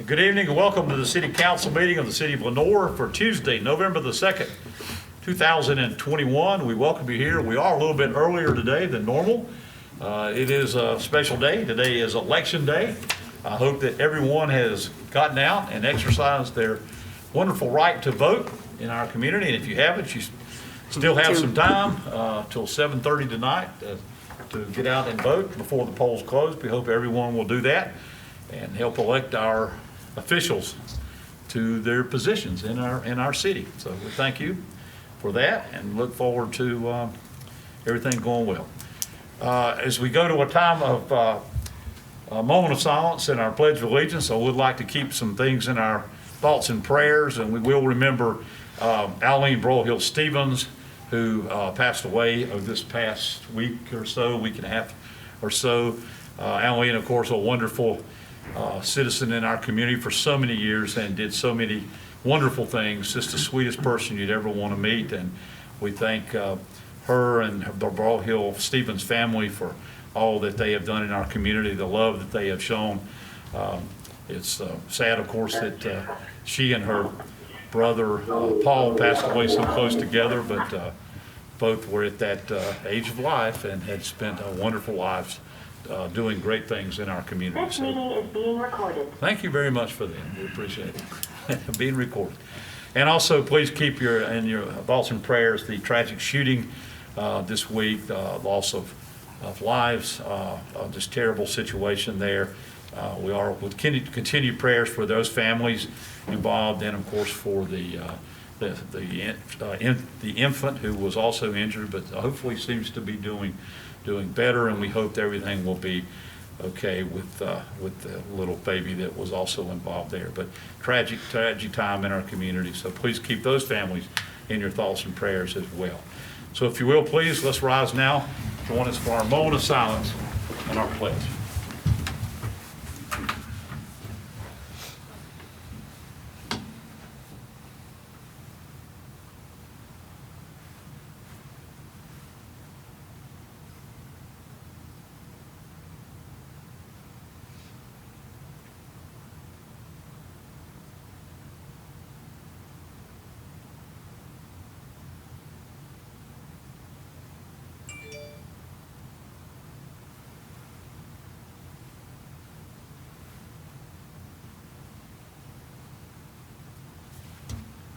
Good evening and welcome to the City Council meeting of the City of Lenore for Tuesday, November the 2nd, 2021. We welcome you here. We are a little bit earlier today than normal. It is a special day. Today is Election Day. I hope that everyone has gotten out and exercised their wonderful right to vote in our community. And if you haven't, you still have some time till 7:30 tonight to get out and vote before the polls close. We hope everyone will do that and help elect our officials to their positions in our city. So we thank you for that and look forward to everything going well. As we go to a time of a moment of silence and our Pledge of Allegiance, I would like to keep some things in our thoughts and prayers, and we will remember Aline Brohill Stevens, who passed away this past week or so, week and a half or so. Aline, of course, a wonderful citizen in our community for so many years and did so many wonderful things, just the sweetest person you'd ever want to meet. And we thank her and the Brohill Stevens family for all that they have done in our community, the love that they have shown. It's sad, of course, that she and her brother Paul passed away so close together, but both were at that age of life and had spent wonderful lives doing great things in our community. This meeting is being recorded. Thank you very much for that. We appreciate it. Being recorded. And also, please keep your thoughts and prayers the tragic shooting this week, loss of lives, just terrible situation there. We are with continued prayers for those families involved, and of course for the infant who was also injured, but hopefully seems to be doing better, and we hope that everything will be okay with the little baby that was also involved there. But tragic time in our community, so please keep those families in your thoughts and prayers as well. So if you will, please, let's rise now. Join us for our moment of silence and our pledge.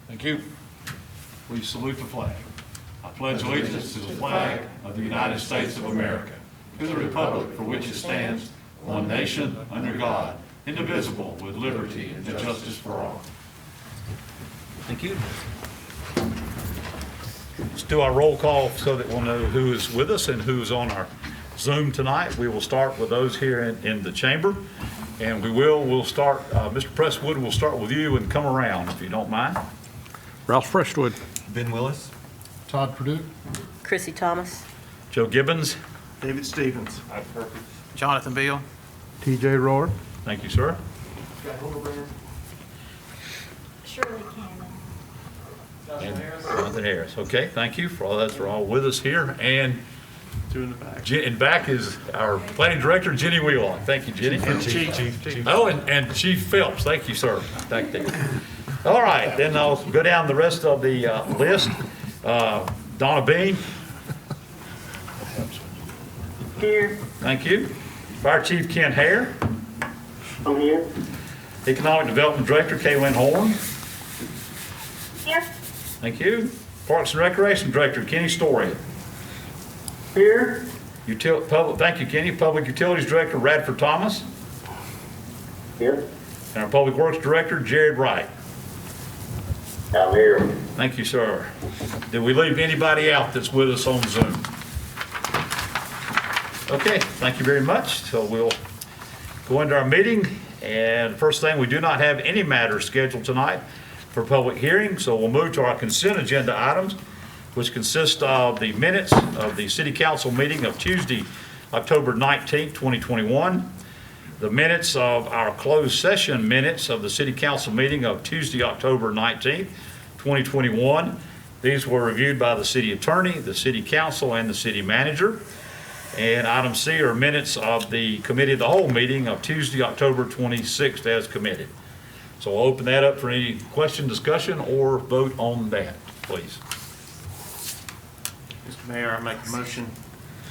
Thank you. Please salute the flag. I pledge allegiance to the flag of the United States of America, to the republic for which it stands, one nation, under God, indivisible, with liberty and justice for all. Thank you. Let's do our roll call so that we'll know who is with us and who is on our Zoom tonight. We will start with those here in the chamber, and we'll start, Mr. Presswood, we'll start with you and come around if you don't mind. Ralph Freshwood. Ben Willis. Todd Purdue. Chrissy Thomas. Joe Gibbons. David Stevens. Jonathan Beal. TJ Rohr. Thank you, sir. Shirley Cannon. And Jonathan Harris. Okay, thank you for all those are all with us here. And Two in the back. in back is our planning director, Jenny Wheelock. Thank you, Jenny. And Chief. Oh, and Chief Phelps. Thank you, sir. Back there. All right, then I'll go down the rest of the list. Donna Bean. Here. Thank you. Fire Chief Ken Hare. I'm here. Economic Development Director Kaylin Horn. Here. Thank you. Parks and Recreation Director Kenny Story. Here. Thank you, Kenny. Public Utilities Director Radford Thomas. Here. And our Public Works Director Jared Wright. I'm here. Thank you, sir. Did we leave anybody out that's with us on Zoom? Okay, thank you very much. So we'll go into our meeting. And first thing, we do not have any matters scheduled tonight for public hearing. So we'll move to our consent agenda items, which consist of the minutes of the City Council meeting of Tuesday, October 19th, 2021. The minutes of our closed session minutes of the City Council meeting of Tuesday, October 19th, 2021. These were reviewed by the City Attorney, the City Council, and the City Manager. And item C are minutes of the Committee of the Whole meeting of Tuesday, October 26th as committed. So I'll open that up for any question, discussion, or vote on that, please. Mr. Mayor, I make a motion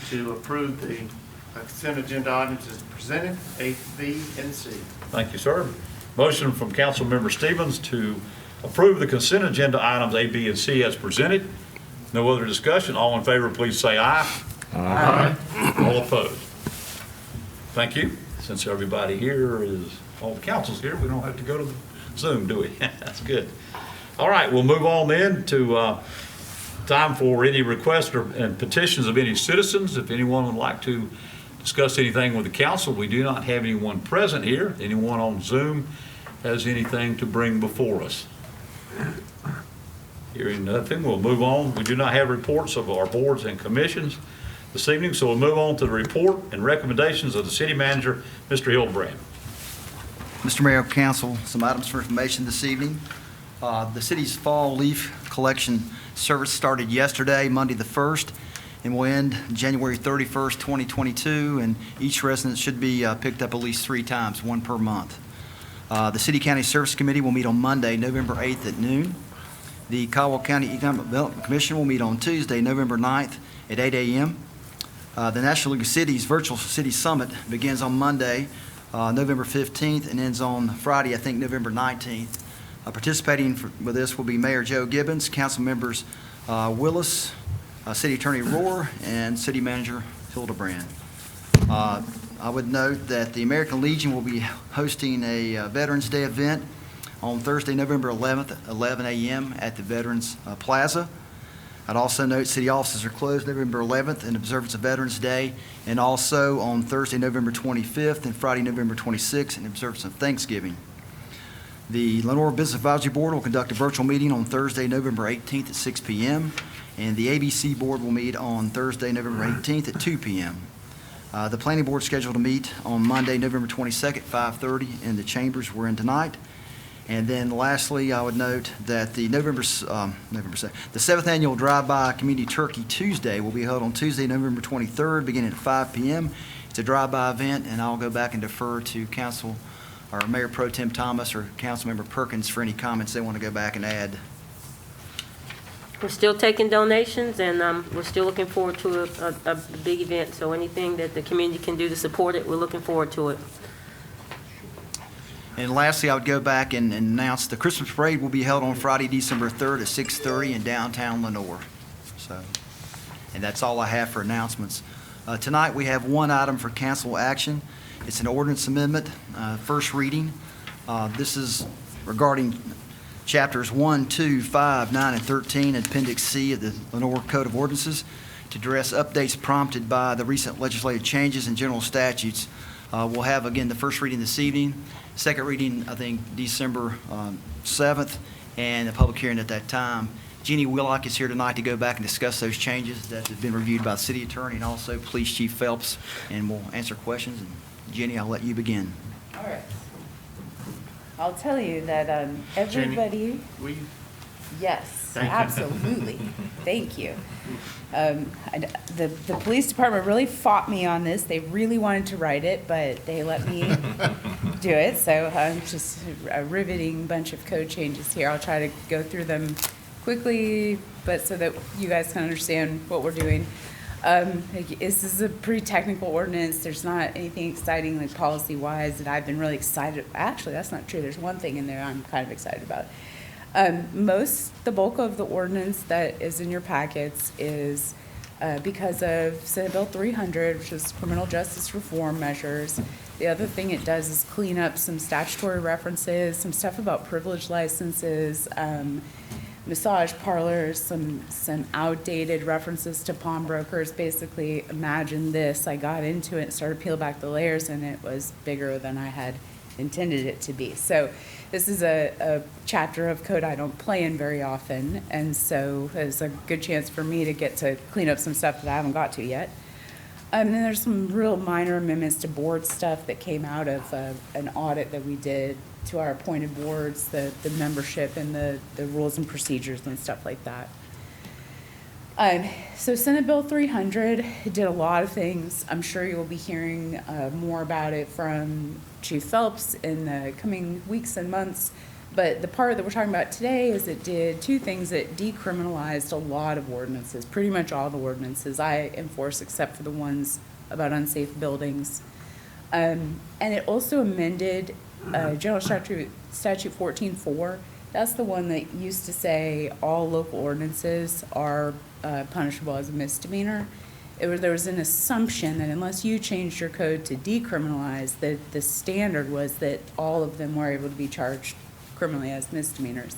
to approve the consent agenda items as presented, A, B, and C. Thank you, sir. Motion from Councilmember Stevens to approve the consent agenda items A, B, and C as presented. No other discussion. All in favor, please say aye. Aye. All opposed? Thank you. Since everybody here is, all the council's here, we don't have to go to the Zoom, do we? That's good. All right, we'll move on then to time for any requests and petitions of any citizens. If anyone would like to discuss anything with the council, we do not have anyone present here. Anyone on Zoom has anything to bring before us? Hearing nothing, we'll move on. We do not have reports of our boards and commissions this evening, so we'll move on to the report and recommendations of the city manager, Mr. Hildebrand. Mr. Mayor, Council, some items for information this evening. The city's fall leaf collection service started yesterday, Monday the 1st, and will end January 31st, 2022, and each resident should be picked up at least 3 times, 1 per month. The City County Service Committee will meet on Monday, November 8th at noon. The Caldwell County Economic Development Commission will meet on Tuesday, November 9th at 8 a.m. The National League of Cities Virtual City Summit begins on Monday, November 15th, and ends on Friday, I think, November 19th. Participating with this will be Mayor Joe Gibbons, Council Members Willis, City Attorney Rohr, and City Manager Hildebrand. I would note that the American Legion will be hosting a Veterans Day event on Thursday, November 11th at 11 a.m. at the Veterans Plaza. I'd also note city offices are closed November 11th in observance of Veterans Day, and also on Thursday, November 25th and Friday, November 26th in observance of Thanksgiving. The Lenore Business Advisory Board will conduct a virtual meeting on Thursday, November 18th at 6 p.m., and the ABC Board will meet on Thursday, November 18th at 2 p.m. The Planning Board is scheduled to meet on Monday, November 22nd, 5:30 in the chambers we're in tonight. And then lastly, I would note that the the 7th Annual Drive-By Community Turkey Tuesday will be held on Tuesday, November 23rd, beginning at 5 p.m. It's a drive-by event, and I'll go back and defer to Council or Mayor Pro Tem Thomas or Councilmember Perkins for any comments they want to go back and add. We're still taking donations, and we're still looking forward to a big event. So anything that the community can do to support it, we're looking forward to it. And lastly, I would go back and announce the Christmas parade will be held on Friday, December 3rd at 6:30 in downtown Lenore. So, and that's all I have for announcements. Tonight, we have one item for council action. It's an ordinance amendment, first reading. This is regarding chapters 1, 2, 5, 9, and 13, Appendix C of the Lenore Code of Ordinances to address updates prompted by the recent legislative changes and general statutes. We'll have, again, the first reading this evening, second reading, I think, December 7th, and a public hearing at that time. Jeannie Willock is here tonight to go back and discuss those changes that have been reviewed by the city attorney and also Police Chief Phelps, and we'll answer questions. And Jeannie, I'll let you begin. All right. I'll tell you that everybody, Will you? yes, Thank you. absolutely. Thank you. The police department really fought me on this. They really wanted to write it, but they let me do it. So just a riveting bunch of code changes here. I'll try to go through them quickly, but so that you guys can understand what we're doing. This is a pretty technical ordinance. There's not anything exciting like policy-wise that I've been really excited. Actually, that's not true. There's one thing in there I'm kind of excited about. The bulk of the ordinance that is in your packets is because of Senate Bill 300, which is criminal justice reform measures. The other thing it does is clean up some statutory references, some stuff about privilege licenses, massage parlors, some outdated references to pawnbrokers. Basically, imagine this. I got into it and started to peel back the layers, and it was bigger than I had intended it to be. So this is a chapter of code I don't play in very often, and so it's a good chance for me to get to clean up some stuff that I haven't got to yet. And then there's some real minor amendments to board stuff that came out of an audit that we did to our appointed boards, the membership and the rules and procedures and stuff like that. So Senate Bill 300 did a lot of things. I'm sure you'll be hearing more about it from Chief Phelps in the coming weeks and months. But the part that we're talking about today is it did two things. It decriminalized a lot of ordinances, pretty much all the ordinances I enforce except for the ones about unsafe buildings. And it also amended General Statute 14.4. That's the one that used to say all local ordinances are punishable as a misdemeanor. There was an assumption that unless you changed your code to decriminalize, that the standard was that all of them were able to be charged criminally as misdemeanors.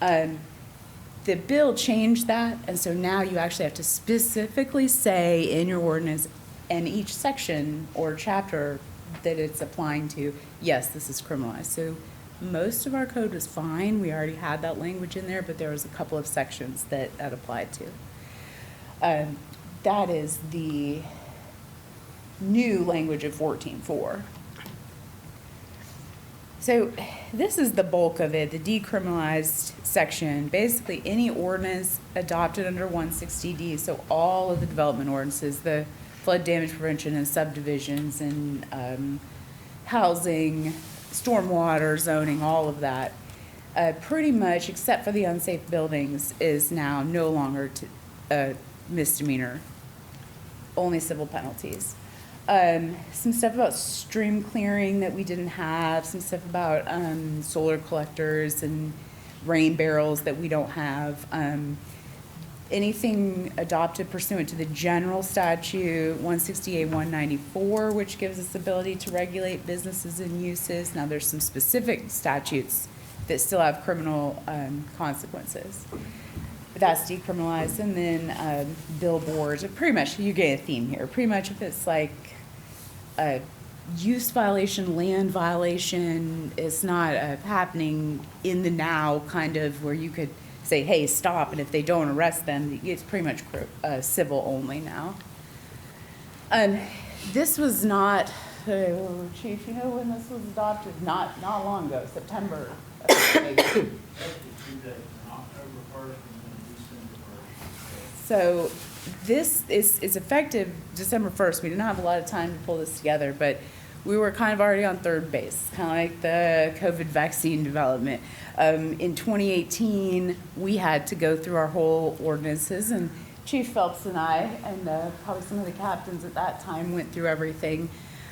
The bill changed that, and so now you actually have to specifically say in your ordinance and each section or chapter that it's applying to, yes, this is criminalized. So most of our code was fine. We already had that language in there, but there was a couple of sections that applied to. That is the new language of 14.4. So this is the bulk of it, the decriminalized section. Basically, any ordinance adopted under 160D, so all of the development ordinances, the flood damage prevention and subdivisions and housing, stormwater, zoning, all of that, pretty much, except for the unsafe buildings, is now no longer a misdemeanor, only civil penalties. Some stuff about stream clearing that we didn't have, some stuff about solar collectors and rain barrels that we don't have. Anything adopted pursuant to the general statute 168-194, which gives us the ability to regulate businesses and uses. Now, there's some specific statutes that still have criminal consequences. But that's decriminalized. And then billboards, pretty much, you get a theme here. Pretty much if it's like a use violation, land violation, it's not happening in the now kind of where you could say, hey, stop, and if they don't arrest them, it's pretty much civil only now. This was not, Chief, you know when this was adopted? Not long ago, September. So this is effective December 1st. We didn't have a lot of time to pull this together, but we were kind of already on third base, kind of like the COVID vaccine development. In 2018, we had to go through our whole ordinances, and Chief Phelps and I, and probably some of the captains at that time, went through everything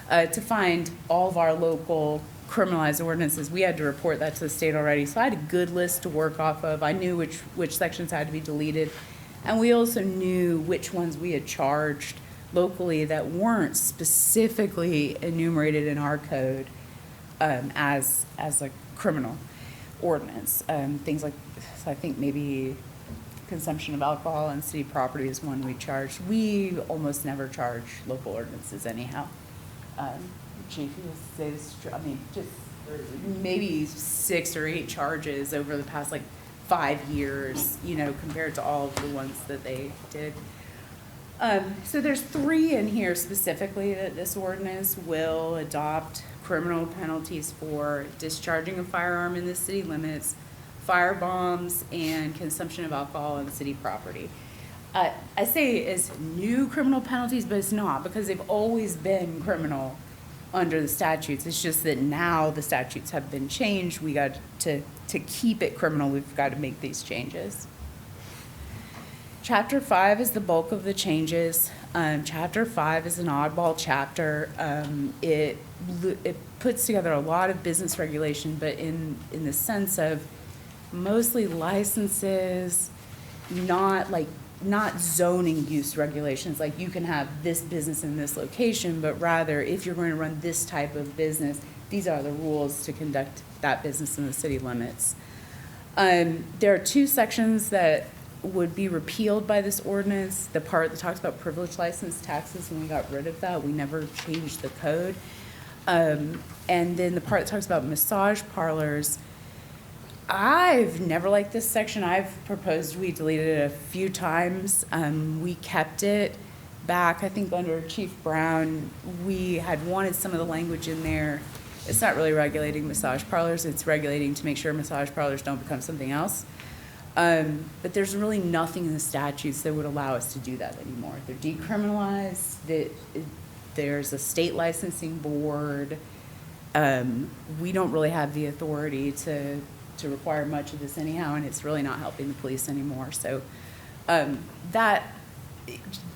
to find all of our local criminalized ordinances. We had to report that to the state already, so I had a good list to work off of. I knew which sections had to be deleted, and we also knew which ones we had charged locally that weren't specifically enumerated in our code as a criminal ordinance. Things like, so I think maybe consumption of alcohol on city property is one we charged. We almost never charge local ordinances anyhow. Chief, you say this, I mean, just maybe 6 or 8 charges over the past like 5 years, compared to all of the ones that they did. So there's 3 in here specifically that this ordinance will adopt criminal penalties for: discharging a firearm in the city limits, fire bombs, and consumption of alcohol on city property. I say it's new criminal penalties, but it's not, because they've always been criminal under the statutes. It's just that now the statutes have been changed. We got to keep it criminal, we've got to make these changes. Chapter 5 is the bulk of the changes. Chapter 5 is an oddball chapter. It puts together a lot of business regulation, but in the sense of mostly licenses, not zoning use regulations, like you can have this business in this location, but rather if you're going to run this type of business, these are the rules to conduct that business in the city limits. There are 2 sections that would be repealed by this ordinance. The part that talks about privilege license taxes, when we got rid of that, we never changed the code. And then the part that talks about massage parlors, I've never liked this section. I've proposed we deleted it a few times. We kept it back, I think under Chief Brown. We had wanted some of the language in there. It's not really regulating massage parlors. It's regulating to make sure massage parlors don't become something else. But there's really nothing in the statutes that would allow us to do that anymore. They're decriminalized. There's a state licensing board. We don't really have the authority to require much of this anyhow, and it's really not helping the police anymore. So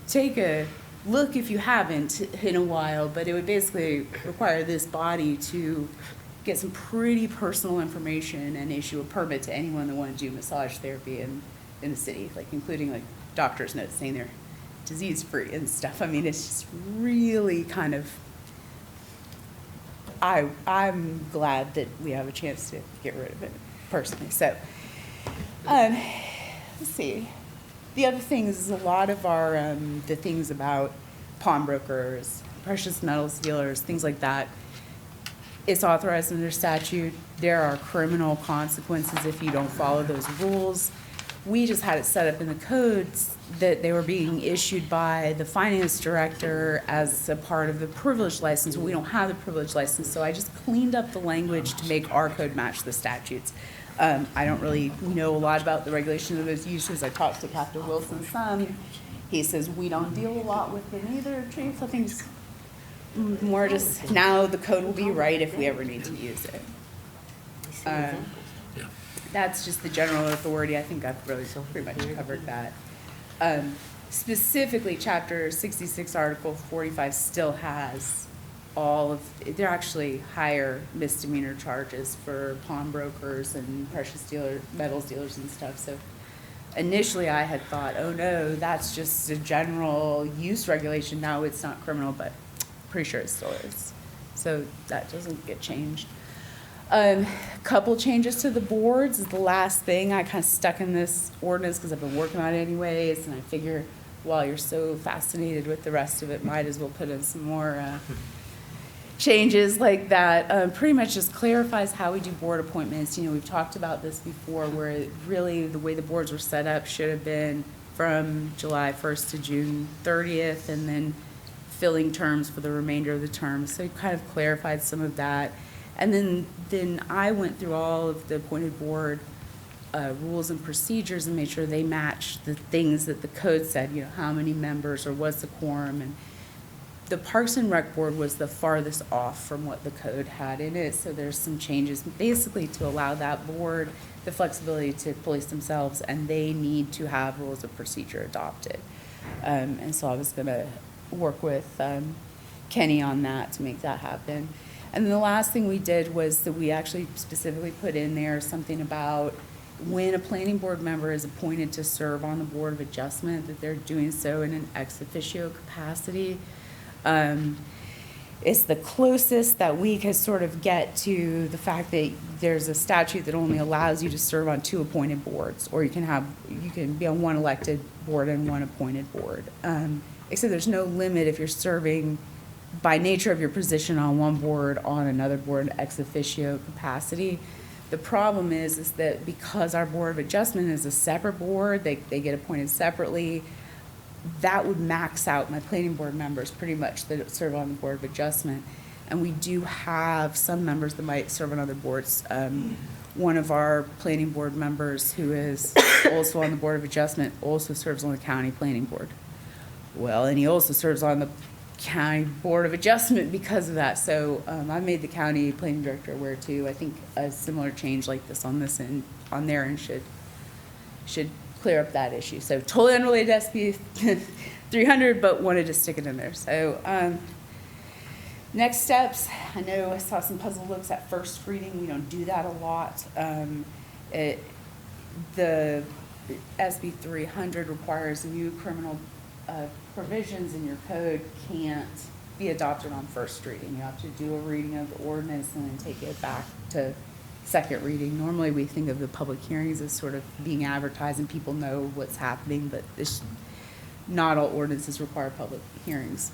take a look if you haven't in a while, but it would basically require this body to get some pretty personal information and issue a permit to anyone that want to do massage therapy in the city, like including like doctors' notes saying they're disease-free and stuff. I mean, it's just really kind of, I'm glad that we have a chance to get rid of it personally. So, let's see. The other thing is a lot of our, the things about pawnbrokers, precious metals dealers, things like that, it's authorized under statute. There are criminal consequences if you don't follow those rules. We just had it set up in the codes that they were being issued by the finance director as a part of the privilege license. We don't have the privilege license, so I just cleaned up the language to make our code match the statutes. I don't really know a lot about the regulation of those uses. I talked to Captain Wilson some. He says we don't deal a lot with them either, Chief. I think it's more just now the code will be right if we ever need to use it. That's just the general authority. I think I've really pretty much covered that. Specifically, Chapter 66, Article 45 still has all of, they're actually higher misdemeanor charges for pawnbrokers and precious metals dealers and stuff. So initially I had thought, oh no, that's just a general use regulation. Now it's not criminal, but pretty sure it still is. So that doesn't get changed. Couple changes to the boards is the last thing. I kind of stuck in this ordinance because I've been working on it anyways, and I figure while you're so fascinated with the rest of it, might as well put in some more changes like that. Pretty much just clarifies how we do board appointments. You know, we've talked about this before, where really the way the boards were set up should have been from July 1st to June 30th, and then filling terms for the remainder of the term. So it kind of clarified some of that. And then I went through all of the appointed board rules and procedures and made sure they matched the things that the code said, you know, how many members or what's the quorum. And the Parks and Rec Board was the farthest off from what the code had in it. So there's some changes basically to allow that board the flexibility to police themselves, and they need to have rules of procedure adopted. And so I was going to work with Kenny on that to make that happen. And then the last thing we did was that we actually specifically put in there something about when a planning board member is appointed to serve on the Board of Adjustment, that they're doing so in an ex officio capacity. It's the closest that we can sort of get to the fact that there's a statute that only allows you to serve on 2 appointed boards, or you can be on 1 elected board and 1 appointed board. Except there's no limit if you're serving by nature of your position on 1 board, on another board, ex officio capacity. The problem is that because our Board of Adjustment is a separate board, they get appointed separately, that would max out my planning board members pretty much that serve on the Board of Adjustment. And we do have some members that might serve on other boards. One of our planning board members who is also on the Board of Adjustment also serves on the county planning board. Well, and he also serves on the county Board of Adjustment because of that. So I made the county planning director aware too. I think a similar change like this on this end, on their end, should clear up that issue. So totally unrelated to SB 300, but wanted to stick it in there. So next steps, I know I saw some puzzle looks at first reading. We don't do that a lot. The SB 300 requires new criminal provisions in your code can't be adopted on first reading. You have to do a reading of the ordinance and then take it back to second reading. Normally we think of the public hearings as sort of being advertised and people know what's happening, but not all ordinances require public hearings.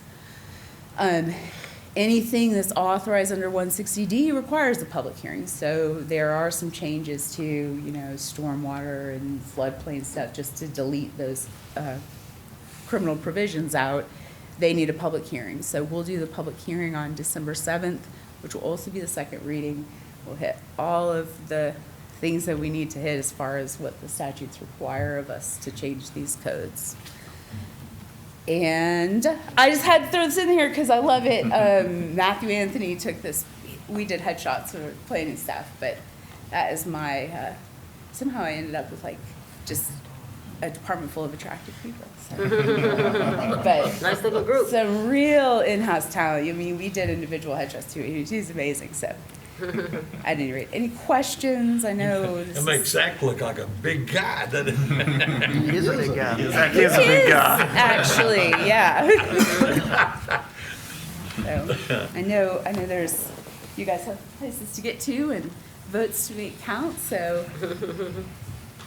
Anything that's authorized under 160D requires a public hearing. So there are some changes to, you know, stormwater and floodplain stuff, just to delete those criminal provisions out. They need a public hearing. So we'll do the public hearing on December 7th, which will also be the second reading. We'll hit all of the things that we need to hit as far as what the statutes require of us to change these codes. And I just had to throw this in here because I love it. Matthew Anthony took this we did headshots for planning staff, but that is my, somehow I ended up with like just a department full of attractive people. So. But Nice little group. some real in-house talent. I mean, we did individual headshots too. He's amazing. So, at any rate, any questions? I know this It makes Zach look like a big guy, doesn't it? He is a big guy. That is a big guy. actually, yeah. So, I know there's, you guys have places to get to and votes to make count. So,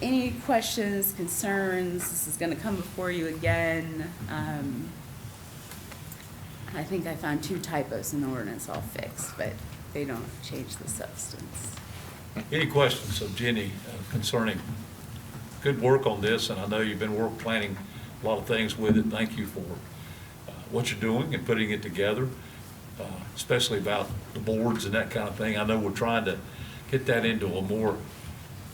any questions, concerns? This is going to come before you again. I think I found 2 typos in the ordinance I'll fix, but they don't change the substance. Any questions of Jenny concerning good work on this? And I know you've been planning a lot of things with it. Thank you for what you're doing and putting it together, especially about the boards and that kind of thing. I know we're trying to get that into a more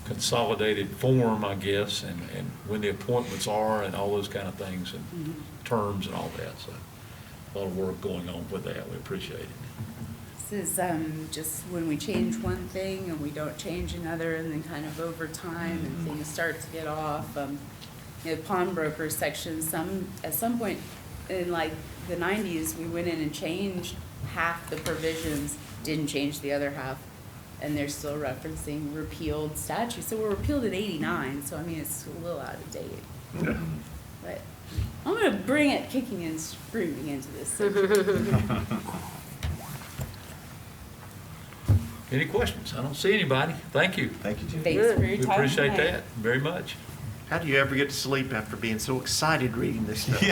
consolidated form, I guess, and when the appointments are and all those kind of things and terms and all that. So a lot of work going on with that. We appreciate it. This is just when we change one thing and we don't change another, and then kind of over time and things start to get off. You know, pawnbroker section, at some point in like the 90s, we went in and changed half the provisions, didn't change the other half, and they're still referencing repealed statutes. So we're repealed in '89, so I mean, it's a little out of date. Yeah. But I'm gonna bring it kicking and screaming into this section. Any questions? I don't see anybody. Thank you. Thank you, Jim. Thanks for We your time appreciate tonight. that very much. How do you ever get to sleep after being so excited reading this stuff?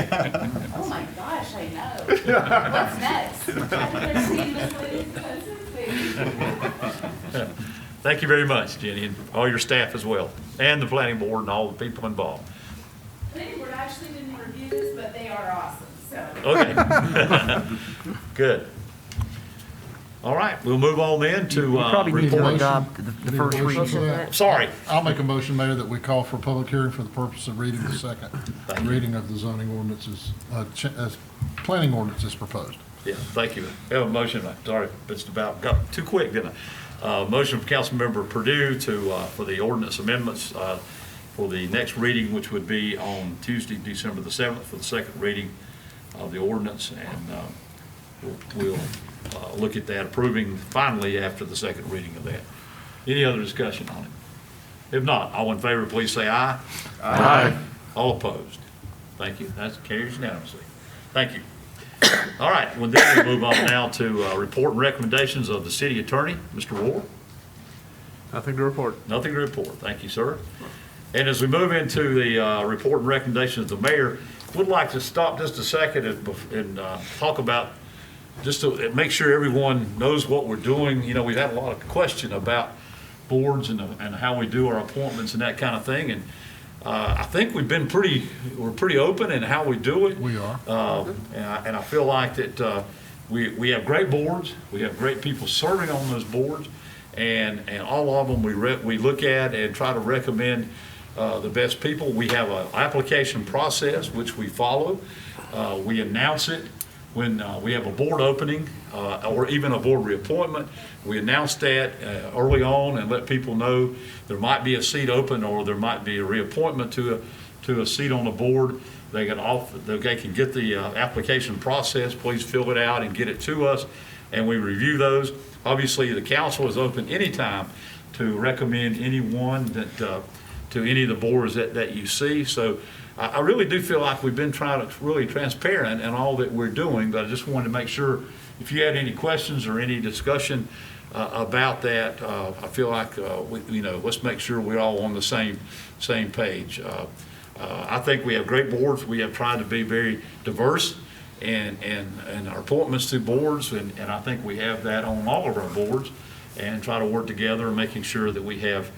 Oh my gosh, I know. What's next? I've never seen this lady. Thank you very much, Jenny, and all your staff as well, and the planning board and all the people involved. Planning board actually didn't review this, but they are awesome, so. Okay. Good. All right, we'll move on then to You probably need to report. adopt the first Motion reading. for that? Sorry. I'll make a motion, Mayor, that we call for a public hearing for the purpose of reading the second reading of the zoning ordinances, planning ordinance is proposed. Yeah, thank you. We have a motion, sorry, it's about, got too quick, didn't I? Motion from Councilmember Purdue for the ordinance amendments for the next reading, which would be on Tuesday, December the 7th, for the second reading of the ordinance, and we'll look at that, approving finally after the second reading of that. Any other discussion on it? If not, all in favor, please say aye. Aye. All opposed? Thank you. That carries unanimously. Thank you. All right, well, then we'll move on now to report and recommendations of the city attorney, Mr. Ward. Nothing to report. Nothing to report. Thank you, sir. And as we move into the report and recommendations of the mayor, would like to stop just a second and talk about, just to make sure everyone knows what we're doing. You know, we've had a lot of question about boards and how we do our appointments and that kind of thing. And I think we're pretty open in how we do it. We are. And I feel like that we have great boards. We have great people serving on those boards. And all of them we look at and try to recommend the best people. We have an application process which we follow. We announce it when we have a board opening or even a board reappointment. We announce that early on and let people know there might be a seat open or there might be a reappointment to a seat on the board. They can get the application process. Please fill it out and get it to us, and we review those. Obviously, the council is open anytime to recommend anyone to any of the boards that you see. So I really do feel like we've been trying to really transparent in all that we're doing, but I just wanted to make sure if you had any questions or any discussion about that, I feel like let's make sure we're all on the same page. I think we have great boards. We have tried to be very diverse and our appointments to boards, and I think we have that on all of our boards, and try to work together and making sure that we have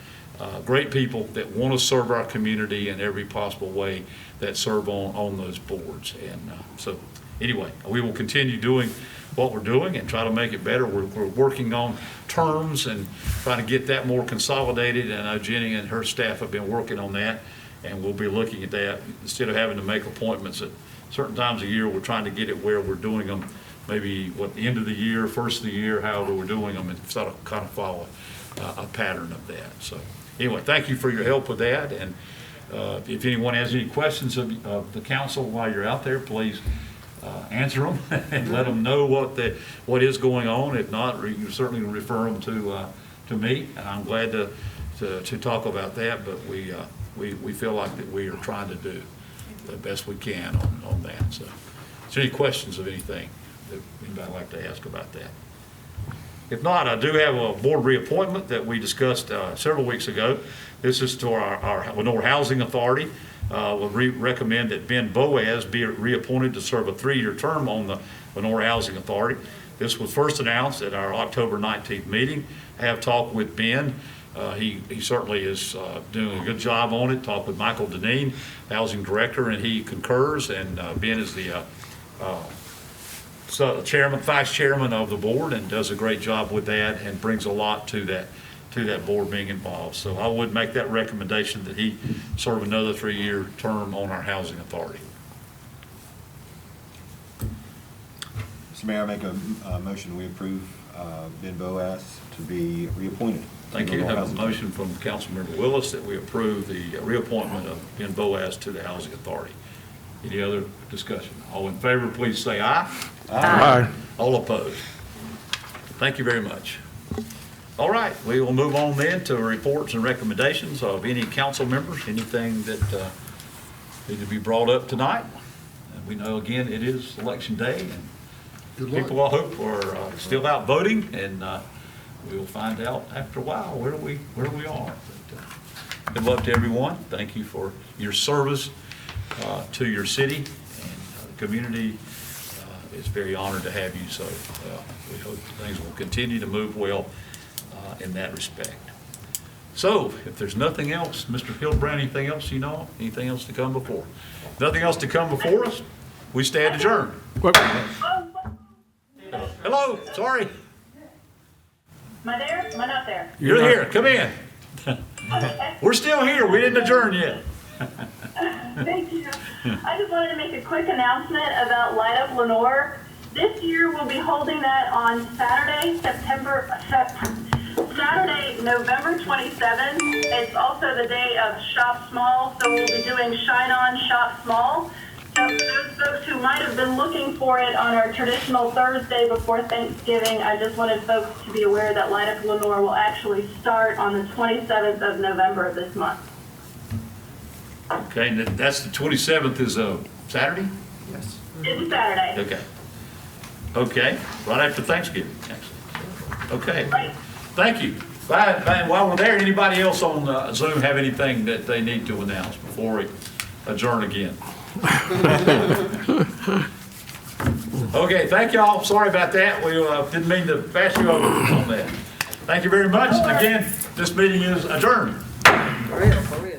great people that want to serve our community in every possible way that serve on those boards. And so anyway, we will continue doing what we're doing and try to make it better. We're working on terms and trying to get that more consolidated, and I know Jenny and her staff have been working on that, and we'll be looking at that. Instead of having to make appointments at certain times of year, we're trying to get it where we're doing them maybe the end of the year, first of the year, however we're doing them, and sort of kind of follow a pattern of that. So anyway, thank you for your help with that. And if anyone has any questions of the council while you're out there, please answer them and let them know what is going on. If not, you certainly refer them to me, and I'm glad to talk about that. But we feel like that we are trying to do the best we can on that. So, is there any questions of anything that anybody would like to ask about that? If not, I do have a board reappointment that we discussed several weeks ago. This is to our Lenore Housing Authority. We'll recommend that Ben Boaz be reappointed to serve a 3-year term on the Lenore Housing Authority. This was first announced at our October 19th meeting. I have talked with Ben. He certainly is doing a good job on it. Talked with Michael Deneen, Housing Director, and he concurs. And Ben is the vice chairman of the board, and does a great job with that, and brings a lot to that board being involved. So I would make that recommendation that he serve another 3-year term on our housing authority. Mr. Mayor, I make a motion we approve Ben Boaz to be reappointed. Thank you. I have a motion from Councilmember Willis that we approve the reappointment of Ben Boaz to the housing authority. Any other discussion? All in favor, please say aye. Aye. All opposed? Thank you very much. All right, we will move on then to reports and recommendations of any council members, anything that need to be brought up tonight. And we know, again, it is election day, and Good luck. people, I hope, are still out voting, and we will find out after a while where we are. But, good luck to everyone. Thank you for your service to your city, and the community is very honored to have you. So we hope things will continue to move well in that respect. So if there's nothing else, Mr. Hildebrand, anything else you know? Anything else to come before? Nothing else to come before us? We stand adjourned. Hello, sorry. Am I there? Am I not there? You're here. Come in. Okay. We're still here. We didn't adjourn yet. Thank you. I just wanted to make a quick announcement about Light Up Lenore. This year we'll be holding that on Saturday, November 27th. It's also the day of Shop Small, so we'll be doing Shine On, Shop Small. So for those folks who might have been looking for it on our traditional Thursday before Thanksgiving, I just wanted folks to be aware that Light Up Lenore will actually start on the 27th of November of this month. Okay, and that's the 27th is a Saturday? Yes. It's Saturday. Okay. Okay, right after Thanksgiving, actually. Okay, Right. thank you. While we're there, anybody else on Zoom have anything that they need to announce before we adjourn again? Okay, thank y'all. Sorry about that. We didn't mean to pass you over on that. Thank you very much. Again, this meeting is adjourned. For real, for real.